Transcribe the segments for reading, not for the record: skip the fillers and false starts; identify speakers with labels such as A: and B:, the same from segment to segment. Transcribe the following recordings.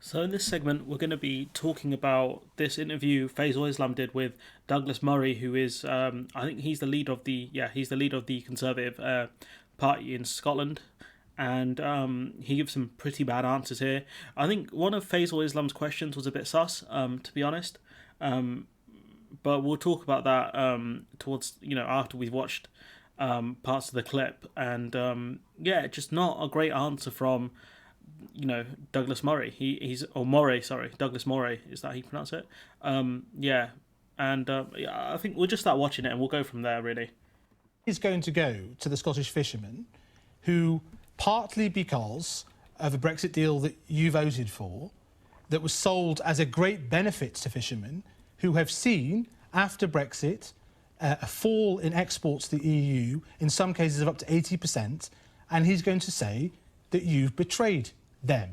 A: So in this segment, we're going to be talking about this interview Faisal Islam did with Douglas Murray, who is, I think he's the leader of the Conservative Party in Scotland, and he gives some pretty bad answers here. I think one of Faisal Islam's questions was a bit sus, to be honest, but we'll talk about that towards after we've watched parts of the clip, and just not a great answer from Douglas Murray. He's or Moray, sorry, Douglas Moray. Is that how you pronounce it? I think we'll just start watching it and we'll go from there. Really,
B: is going to go to the Scottish fishermen, who partly because of a Brexit deal that you voted for, that was sold as a great benefit to fishermen, who have seen after Brexit a fall in exports to the EU, in some cases of up to 80%, and he's going to say that you've betrayed them,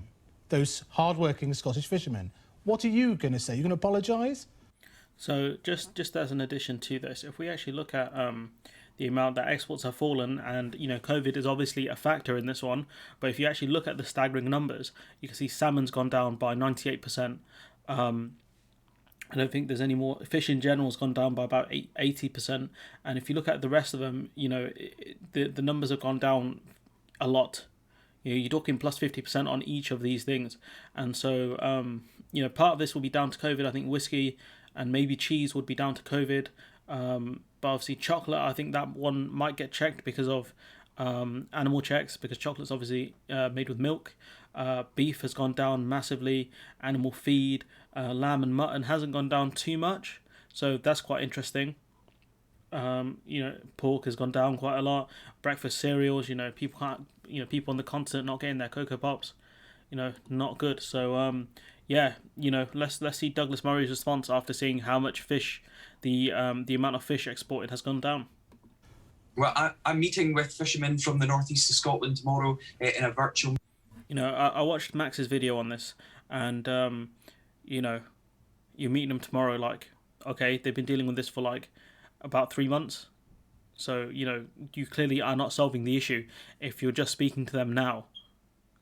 B: those hard-working Scottish fishermen. What are you going to say? You're going to apologise?
A: So just as an addition to this, if we actually look at the amount that exports have fallen, and COVID is obviously a factor in this one, but if you actually look at the staggering numbers, you can see salmon's gone down by 98%. I don't think there's any more. Fish in general has gone down by about 80%, and if you look at the rest of them, the numbers have gone down a lot. You're talking plus 50% on each of these things. And so, part of this will be down to COVID. I think whiskey and maybe cheese would be down to COVID. But obviously chocolate, I think that one might get checked because of animal checks, because chocolate's obviously made with milk. Beef has gone down massively. Animal feed, lamb and mutton hasn't gone down too much. So that's quite interesting. Pork has gone down quite a lot. Breakfast cereals, people can't, people on the continent not getting their Cocoa Pops, not good. So, let's see Douglas Murray's response after seeing how much fish, the amount of fish exported has gone down.
C: Well, I'm meeting with fishermen from the northeast of Scotland tomorrow in a virtual.
A: I watched Max's video on this, and you're meeting them tomorrow. Like, okay, they've been dealing with this for about 3 months. So, you clearly are not solving the issue if you're just speaking to them now.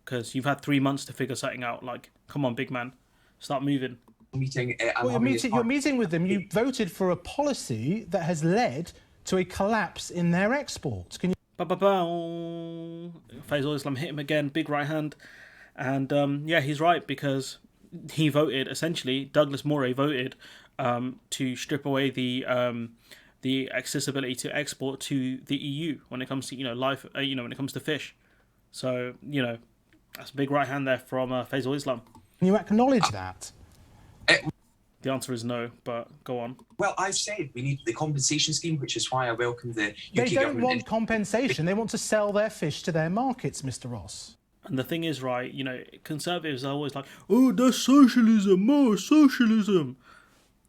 A: Because you've had 3 months to figure something out. Like, come on, big man. Start moving.
B: You're meeting with them. You voted for a policy that has led to a collapse in their exports. Can you...
A: Faisal Islam hit him again, big right hand. And, he's right, because he voted, essentially, Douglas Moray voted to strip away the accessibility to export to the EU when it comes to when it comes to fish. So that's a big right hand there from Faisal Islam.
B: Can you acknowledge that?
A: The answer is no, but go on.
C: Well, I've said we need the compensation scheme, which is why I welcome the UK
B: They don't
C: government.
B: want compensation. They want to sell their fish to their markets, Mr. Ross.
A: And the thing is, right, Conservatives are always like, oh, that's socialism, more socialism.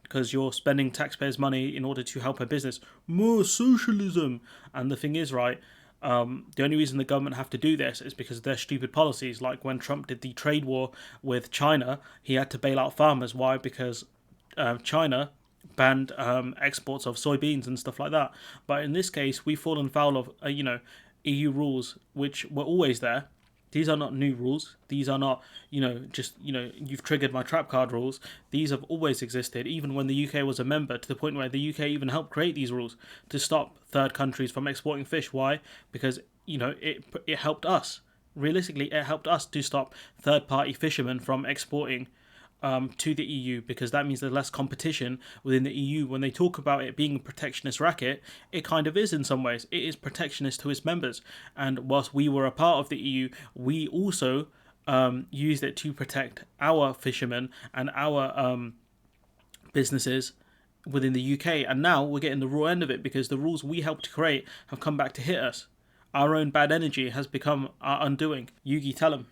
A: Because you're spending taxpayers' money in order to help a business. More socialism. And the thing is, right, the only reason the government have to do this is because of their stupid policies. Like when Trump did the trade war with China, he had to bail out farmers. Why? Because China banned exports of soybeans and stuff like that. But in this case, we've fallen foul of, EU rules, which were always there. These are not new rules. These are not, you've triggered my trap card rules. These have always existed, even when the UK was a member, to the point where the UK even helped create these rules to stop third countries from exporting fish. Why? Because, it helped us. Realistically, it helped us to stop third-party fishermen from exporting to the EU, because that means there's less competition within the EU. When they talk about it being a protectionist racket, it kind of is in some ways. It is protectionist to its members. And whilst we were a part of the EU, we also used it to protect our fishermen and our businesses within the UK. And now we're getting the raw end of it, because the rules we helped to create have come back to hit us. Our own bad energy has become our undoing. Yugi, tell him.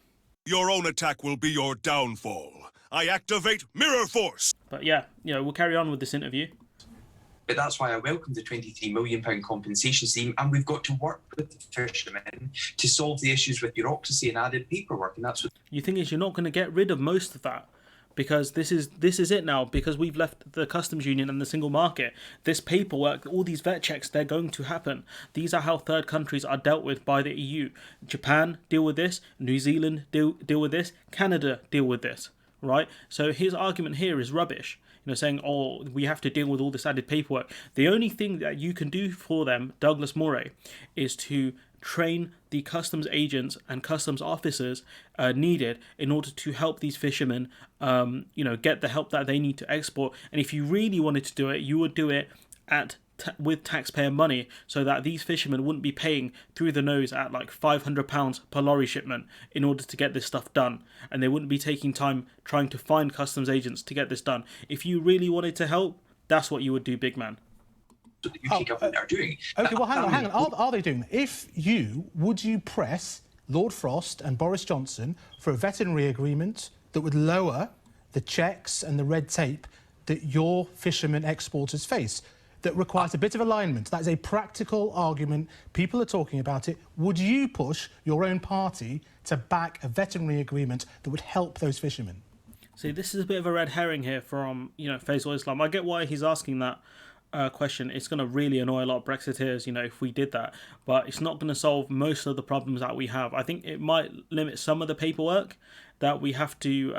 D: Your own attack will be your downfall. I activate Mirror Force!
A: But we'll carry on with this interview.
C: But that's why I welcome the £23 million compensation scheme, and we've got to work with the fishermen to solve the issues with bureaucracy and added paperwork, and that's what...
A: You think is you're not going to get rid of most of that, because this is it now, because we've left the customs union and the single market. This paperwork, all these vet checks, they're going to happen. These are how third countries are dealt with by the EU. Japan deal with this, New Zealand deal with this, Canada deal with this. right? So his argument here is rubbish. Saying, oh, we have to deal with all this added paperwork. The only thing that you can do for them, Douglas Moray, is to train the customs agents and customs officers needed in order to help these fishermen, get the help that they need to export. And if you really wanted to do it, you would do it with taxpayer money, so that these fishermen wouldn't be paying through the nose at like £500 per lorry shipment in order to get this stuff done, and they wouldn't be taking time trying to find customs agents to get this done. If you really wanted to help, that's what you would do, big man.
C: That the UK government are doing.
B: Okay, well, hang on. Are they doing that? Would you press Lord Frost and Boris Johnson for a veterinary agreement that would lower the checks and the red tape that your fishermen exporters face? That requires a bit of alignment. That is a practical argument. People are talking about it. Would you push your own party to back a veterinary agreement that would help those fishermen?
A: See, this is a bit of a red herring here from, Faisal Islam. I get why he's asking that question. It's going to really annoy a lot of Brexiteers, if we did that. But it's not going to solve most of the problems that we have. I think it might limit some of the paperwork that we have to,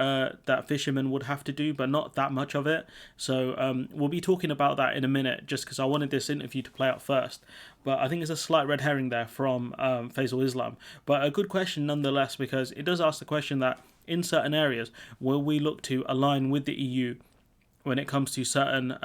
A: that fishermen would have to do, but not that much of it. So we'll be talking about that in a minute, just because I wanted this interview to play out first. But I think it's a slight red herring there from Faisal Islam. But a good question nonetheless, because it does ask the question that in certain areas, will we look to align with the EU when it comes to certain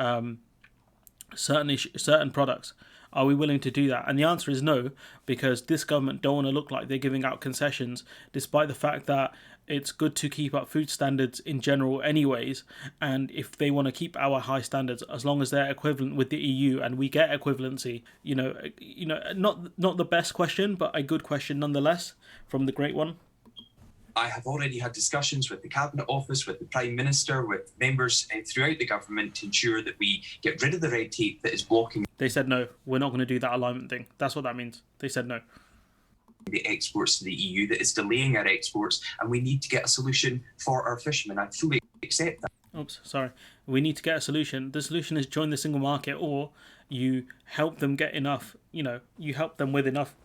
A: products? Are we willing to do that? And the answer is no, because this government don't want to look like they're giving out concessions, despite the fact that it's good to keep up food standards in general anyways. And if they want to keep our high standards, as long as they're equivalent with the EU and we get equivalency, not the best question, but a good question nonetheless from the great one.
C: I have already had discussions with the Cabinet Office, with the Prime Minister, with members throughout the government to ensure that we get rid of the red tape that is blocking.
A: They said no, we're not going to do that alignment thing. That's what that means. They said no.
C: The exports to the EU, that is delaying our exports, and we need to get a solution for our fishermen. I fully accept that.
A: Oops, sorry. We need to get a solution. The solution is join the single market, or you help them get enough, you help them with enough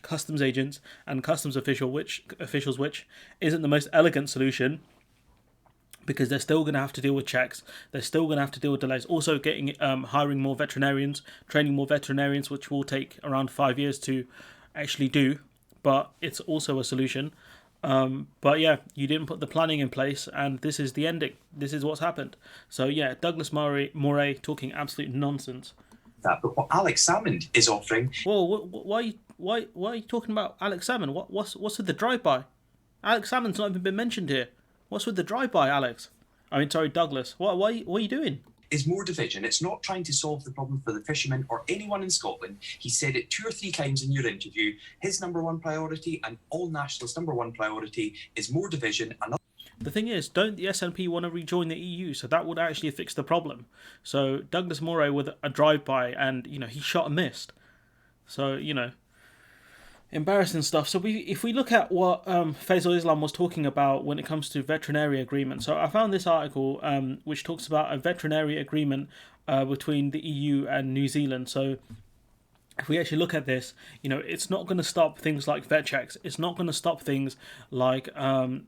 A: customs agents and customs officials, which isn't the most elegant solution, because they're still going to have to deal with checks. They're still going to have to deal with delays. Also hiring more veterinarians, training more veterinarians, which will take around 5 years to actually do, but it's also a solution. But yeah, you didn't put the planning in place, and this is the ending. This is what's happened. So yeah, Douglas Moray talking absolute nonsense.
C: But what Alex Salmond is offering.
A: Whoa, why are you talking about Alex Salmond? What's with the drive-by? Alex Salmond's not even been mentioned here. What's with the drive-by, Alex? Douglas. What are you doing?
C: Is more division. It's not trying to solve the problem for the fishermen or anyone in Scotland. He said it 2 or 3 times in your interview. His number one priority, and all nationalists' number one priority, is more division.
A: The thing is, don't the SNP want to rejoin the EU? So that would actually fix the problem. So Douglas Moray with a drive-by, and he shot and missed. So embarrassing stuff. So if we look at what Faisal Islam was talking about when it comes to veterinary agreement. So I found this article which talks about a veterinary agreement between the EU and New Zealand. So if we actually look at this, it's not going to stop things like vet checks. It's not going to stop things like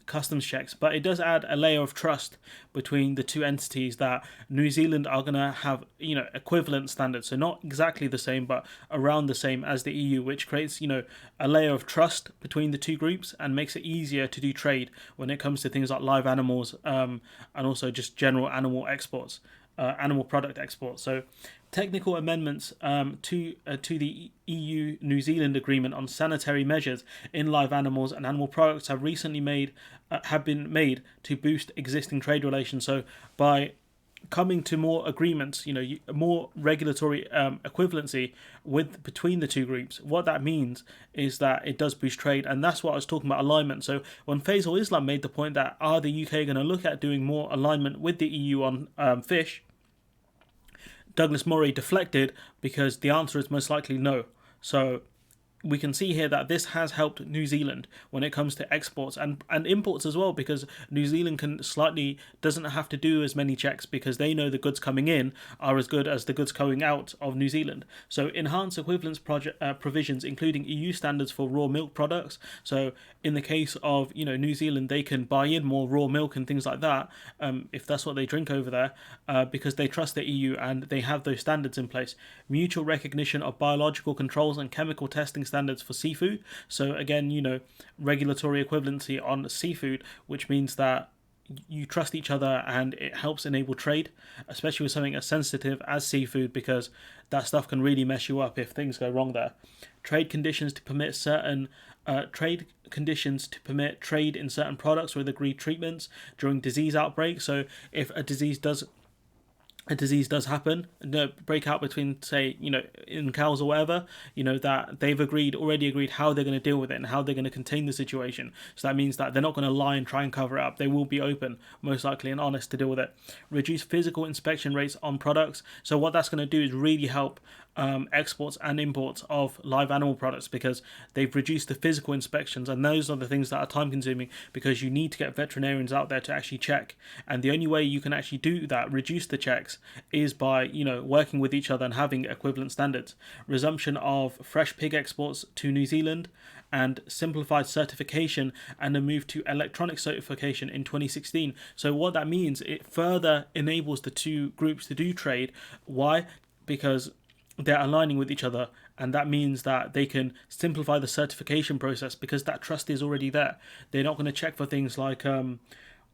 A: customs checks. But it does add a layer of trust between the two entities, that New Zealand are going to have, equivalent standards. So not exactly the same, but around the same as the EU, which creates, a layer of trust between the two groups and makes it easier to do trade when it comes to things like live animals and also just general animal exports. Animal product exports. So technical amendments to the EU-New Zealand agreement on sanitary measures in live animals and animal products have recently have been made to boost existing trade relations. So by coming to more agreements, more regulatory equivalency between the two groups, what that means is that it does boost trade, and that's what I was talking about, alignment. So when Faisal Islam made the point that are the UK going to look at doing more alignment with the EU on fish, Douglas Moray deflected, because the answer is most likely no. So we can see here that this has helped New Zealand when it comes to exports and imports as well, because New Zealand doesn't have to do as many checks because they know the goods coming in are as good as the goods going out of New Zealand. So enhanced equivalence provisions, including EU standards for raw milk products. So in the case of New Zealand, they can buy in more raw milk and things like that, if that's what they drink over there, because they trust the EU and they have those standards in place. Mutual recognition of biological controls and chemical testing standards for seafood. So again, regulatory equivalency on seafood, which means that you trust each other and it helps enable trade, especially with something as sensitive as seafood, because that stuff can really mess you up if things go wrong there. Trade conditions to permit trade in certain products with agreed treatments during disease outbreaks. So if a disease does happen, break out between, say, in cows or whatever, that they've already agreed how they're going to deal with it and how they're going to contain the situation. So that means that they're not going to lie and try and cover it up. They will be open, most likely, and honest to deal with it. Reduce physical inspection rates on products. So what that's going to do is really help exports and imports of live animal products, because they've reduced the physical inspections, and those are the things that are time consuming, because you need to get veterinarians out there to actually check, and the only way you can actually do that, reduce the checks, is by working with each other and having equivalent standards. Resumption of fresh pig exports to New Zealand, and simplified certification and a move to electronic certification in 2016. So what that means, it further enables the two groups to do trade. Why? Because they're aligning with each other, and that means that they can simplify the certification process because that trust is already there. They're not going to check for things like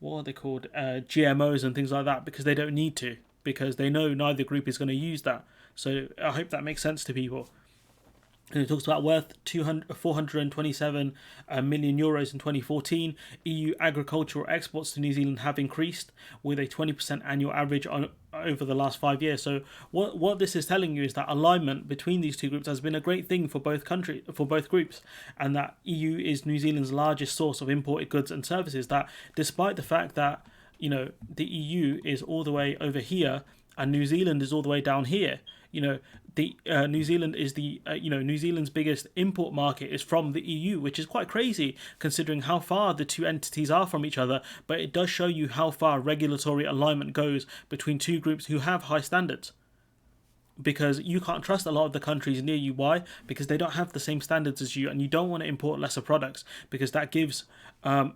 A: what are they called, GMOs and things like that, because they don't need to, because they know neither group is going to use that. So I hope that makes sense to people. And it talks about worth 427 million euros in 2014. EU agricultural exports to New Zealand have increased with a 20% annual average over the last 5 years. So what this is telling you is that alignment between these two groups has been a great thing for both groups, and that EU is New Zealand's largest source of imported goods and services. That despite the fact that the EU is all the way over here and New Zealand is all the way down here. New Zealand is New Zealand's biggest import market is from the EU, which is quite crazy considering how far the two entities are from each other. But it does show you how far regulatory alignment goes between two groups who have high standards. Because you can't trust a lot of the countries near you. Why? Because they don't have the same standards as you, and you don't want to import lesser products, because that gives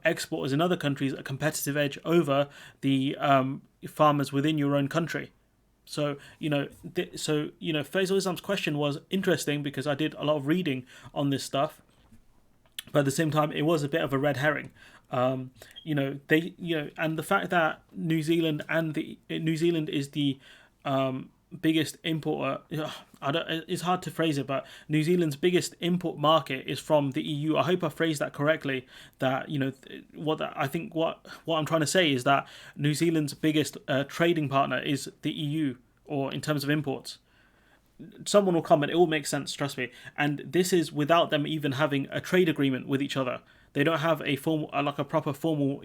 A: exporters in other countries a competitive edge over the farmers within your own country. So, Faisal Islam's question was interesting because I did a lot of reading on this stuff, but at the same time, it was a bit of a red herring. And the fact that New Zealand is the biggest importer. It's hard to phrase it, but New Zealand's biggest import market is from the EU. I hope I phrased that correctly. That what I'm trying to say is that New Zealand's biggest trading partner is the EU, or in terms of imports. Someone will comment. It all makes sense, trust me. And this is without them even having a trade agreement with each other. They don't have a proper formal,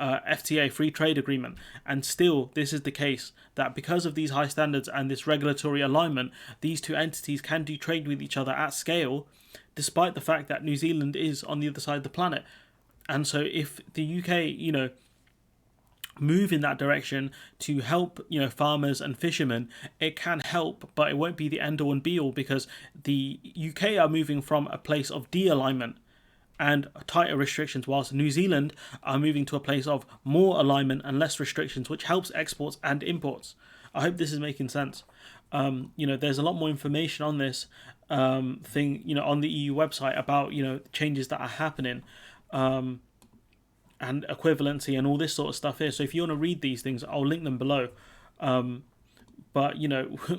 A: FTA, free trade agreement. And still, this is the case that because of these high standards and this regulatory alignment, these two entities can do trade with each other at scale, despite the fact that New Zealand is on the other side of the planet. And so if the UK, move in that direction to help, farmers and fishermen, it can help, but it won't be the end all and be all, because the UK are moving from a place of de-alignment and tighter restrictions, whilst New Zealand are moving to a place of more alignment and less restrictions, which helps exports and imports. I hope this is making sense. There's a lot more information on this thing, on the EU website about, changes that are happening, and equivalency and all this sort of stuff here. So if you want to read these things, I'll link them below. But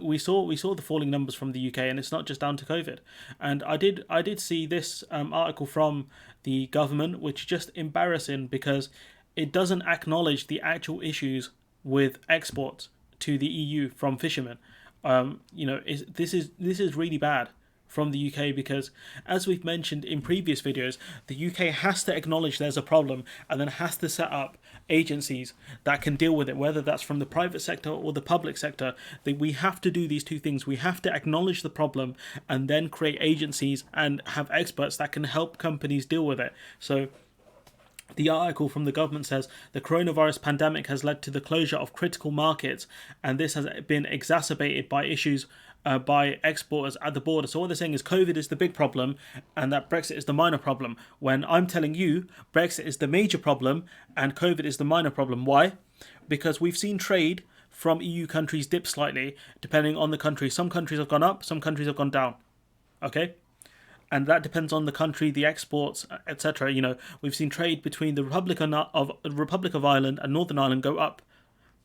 A: we saw the falling numbers from the UK, and it's not just down to COVID. And I did see this article from the government, which is just embarrassing because it doesn't acknowledge the actual issues with exports to the EU from fishermen. This is really bad from the UK, because as we've mentioned in previous videos, the UK has to acknowledge there's a problem and then has to set up agencies that can deal with it, whether that's from the private sector or the public sector. That we have to do these two things. We have to acknowledge the problem and then create agencies and have experts that can help companies deal with it. So the article from the government says the coronavirus pandemic has led to the closure of critical markets, and this has been exacerbated by issues by exporters at the border. So what they're saying is COVID is the big problem and that Brexit is the minor problem, when I'm telling you Brexit is the major problem and COVID is the minor problem. Why? Because we've seen trade from EU countries dip slightly depending on the country. Some countries have gone up, some countries have gone down. Okay? And that depends on the country, the exports, etc. You know, we've seen trade between the Republic of Ireland and Northern Ireland go up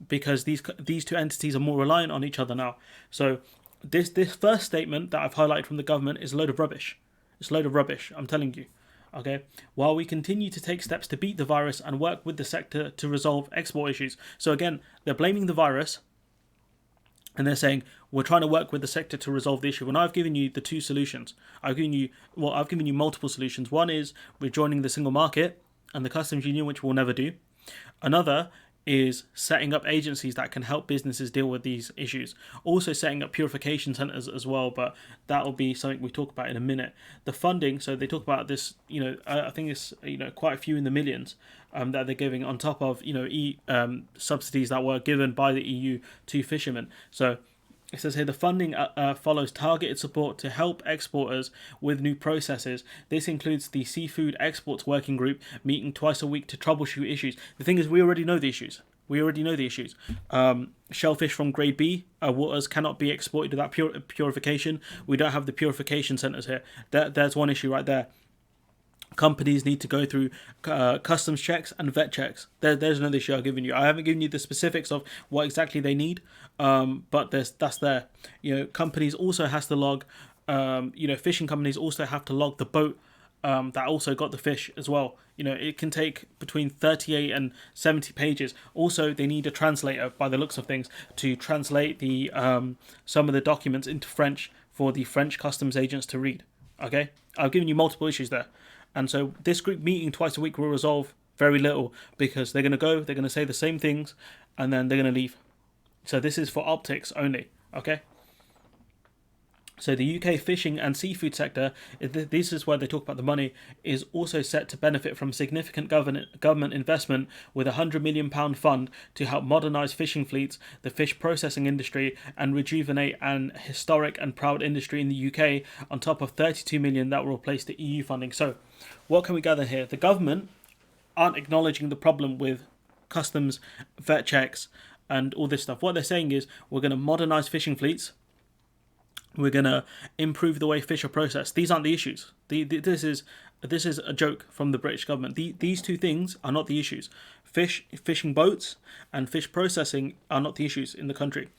A: because these two entities are more reliant on each other now. So this first statement that I've highlighted from the government is a load of rubbish. It's a load of rubbish, I'm telling you. Okay, while we continue to take steps to beat the virus and work with the sector to resolve export issues. So again, they're blaming the virus. And they're saying, we're trying to work with the sector to resolve the issue. When I've given you the two solutions, I've given you multiple solutions. One is rejoining the single market and the customs union, which we'll never do. Another is setting up agencies that can help businesses deal with these issues. Also setting up purification centres as well, but that will be something we talk about in a minute. The funding, so they talk about this, I think it's, quite a few in the millions that they're giving on top of, subsidies that were given by the EU to fishermen. So it says here the funding follows targeted support to help exporters with new processes. This includes the Seafood Exports Working Group meeting twice a week to troubleshoot issues. The thing is, we already know the issues. Shellfish from grade B waters cannot be exported without purification. We don't have the purification centres here. There's one issue right there. Companies need to go through customs checks and vet checks. There's another issue I've given you. I haven't given you the specifics of what exactly they need, but that's there. Companies also has to log. Fishing companies also have to log the boat that also got the fish as well. It can take between 38 and 70 pages. Also, they need a translator, by the looks of things, to translate the some of the documents into French for the French customs agents to read. Okay, I've given you multiple issues there. And so this group meeting twice a week will resolve very little, because they're going to say the same things, and then they're going to leave. So this is for optics only, okay? So the UK fishing and seafood sector, this is where they talk about the money, is also set to benefit from significant government investment with a £100 million fund to help modernise fishing fleets, the fish processing industry, and rejuvenate an historic and proud industry in the UK, on top of £32 million that will replace the EU funding. So what can we gather here? The government aren't acknowledging the problem with customs, vet checks, and all this stuff. What they're saying is, we're going to modernise fishing fleets. We're going to improve the way fish are processed. These aren't the issues. This is a joke from the British government. These two things are not the issues. Fishing boats and fish processing are not the issues in the country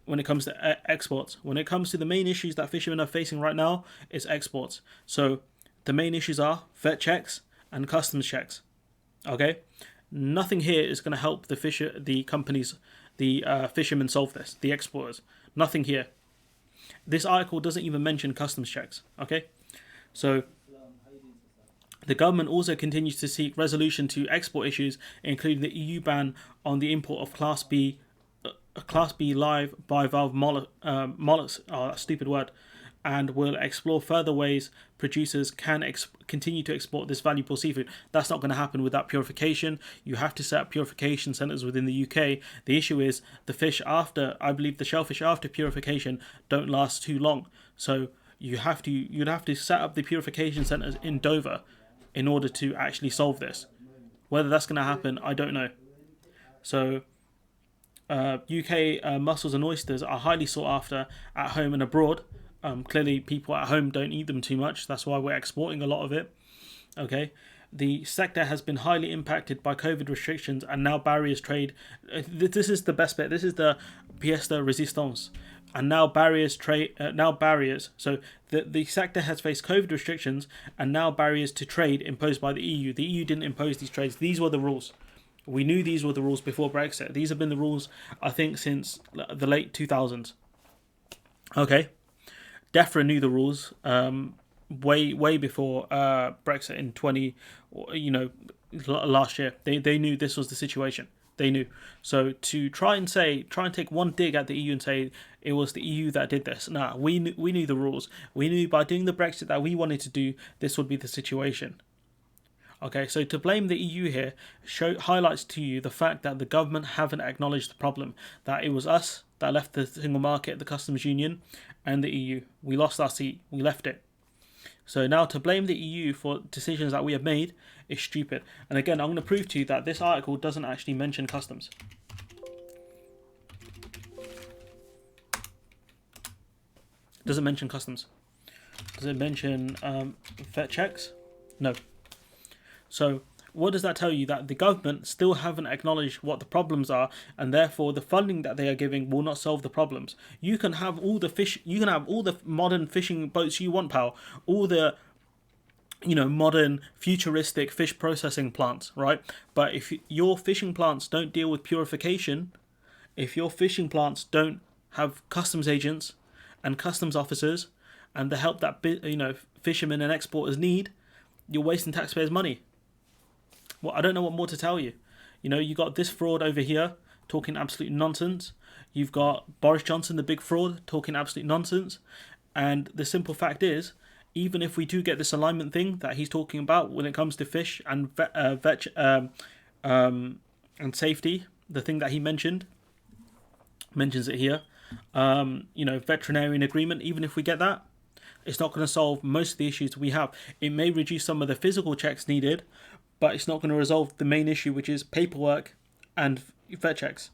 A: when it comes to exports. When it comes to the main issues that fishermen are facing right now, it's exports. So the main issues are vet checks and customs checks. Okay? Nothing here is going to help the fishermen solve this, the exporters. Nothing here. This article doesn't even mention customs checks, okay? So the government also continues to seek resolution to export issues, including the EU ban on the import of Class B live bivalve mollusks, stupid word, and will explore further ways producers can continue to export this valuable seafood. That's not going to happen without purification. You have to set up purification centres within the UK. The issue is the shellfish after purification don't last too long. So you'd have to set up the purification centres in Dover in order to actually solve this. Whether that's going to happen, I don't know. So UK mussels and oysters are highly sought after at home and abroad. Clearly people at home don't eat them too much. That's why we're exporting a lot of it. Okay. The sector has been highly impacted by COVID restrictions and now barriers trade. This is the best bit. This is the pièce de résistance. And now barriers. So the sector has faced COVID restrictions and now barriers to trade imposed by the EU. The EU didn't impose these trades. These were the rules. We knew these were the rules before Brexit. These have been the rules, I think, since the late 2000s. Okay. DEFRA knew the rules way before Brexit in last year. They knew this was the situation. They knew. So to try and take one dig at the EU and say it was the EU that did this. Nah, we knew the rules. We knew by doing the Brexit that we wanted to do, this would be the situation. Okay, so to blame the EU here highlights to you the fact that the government haven't acknowledged the problem, that it was us that left the single market, the customs union, and the EU. We lost our seat. We left it. So now to blame the EU for decisions that we have made is stupid. And again, I'm going to prove to you that this article doesn't actually mention customs. Doesn't mention customs. Does it mention vet checks? No. So what does that tell you? That the government still haven't acknowledged what the problems are, and therefore the funding that they are giving will not solve the problems. You can have all the modern fishing boats you want, pal. All the modern futuristic fish processing plants, right? But if your fishing plants don't deal with purification, if your fishing plants don't have customs agents and customs officers and the help that fishermen and exporters need, you're wasting taxpayers' money. Well, I don't know what more to tell you. You got this fraud over here talking absolute nonsense. You've got Boris Johnson, the big fraud, talking absolute nonsense. And the simple fact is, even if we do get this alignment thing that he's talking about when it comes to fish and and safety, the thing that he mentions it here, veterinarian agreement, even if we get that, it's not going to solve most of the issues we have. It may reduce some of the physical checks needed, but it's not going to resolve the main issue, which is paperwork and vet checks.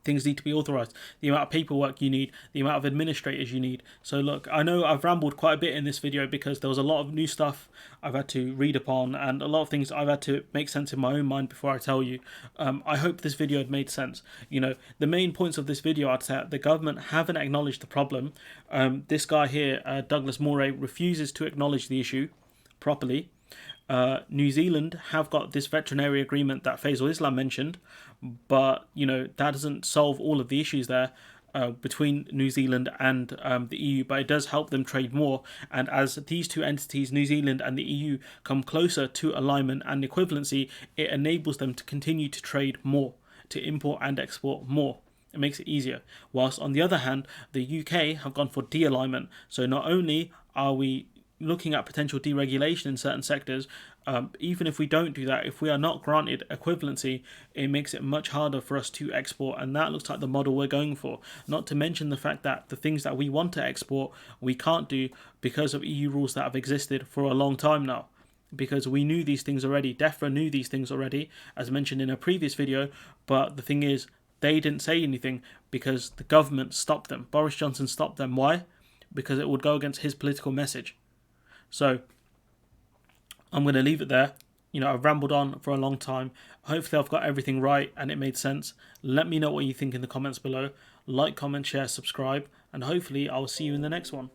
A: Things need to be authorised. The amount of paperwork you need, the amount of administrators you need. So look, I know I've rambled quite a bit in this video because there was a lot of new stuff I've had to read upon and a lot of things I've had to make sense in my own mind before I tell you. I hope this video had made sense. The main points of this video are that the government haven't acknowledged the problem. This guy here, Douglas Moray, refuses to acknowledge the issue properly. New Zealand have got this veterinary agreement that Faisal Islam mentioned, but that doesn't solve all of the issues there between New Zealand and the EU, but it does help them trade more. And as these two entities, New Zealand and the EU, come closer to alignment and equivalency, it enables them to continue to trade more, to import and export more. It makes it easier. Whilst on the other hand, the UK have gone for de-alignment. So not only are we looking at potential deregulation in certain sectors, even if we don't do that, if we are not granted equivalency, it makes it much harder for us to export, and that looks like the model we're going for. Not to mention the fact that the things that we want to export, we can't do because of EU rules that have existed for a long time now. Because we knew these things already. DEFRA knew these things already, as mentioned in a previous video, but the thing is, they didn't say anything because the government stopped them. Boris Johnson stopped them. Why? Because it would go against his political message. So I'm going to leave it there. I've rambled on for a long time. Hopefully I've got everything right and it made sense. Let me know what you think in the comments below. Like, comment, share, subscribe, and hopefully I'll see you in the next one.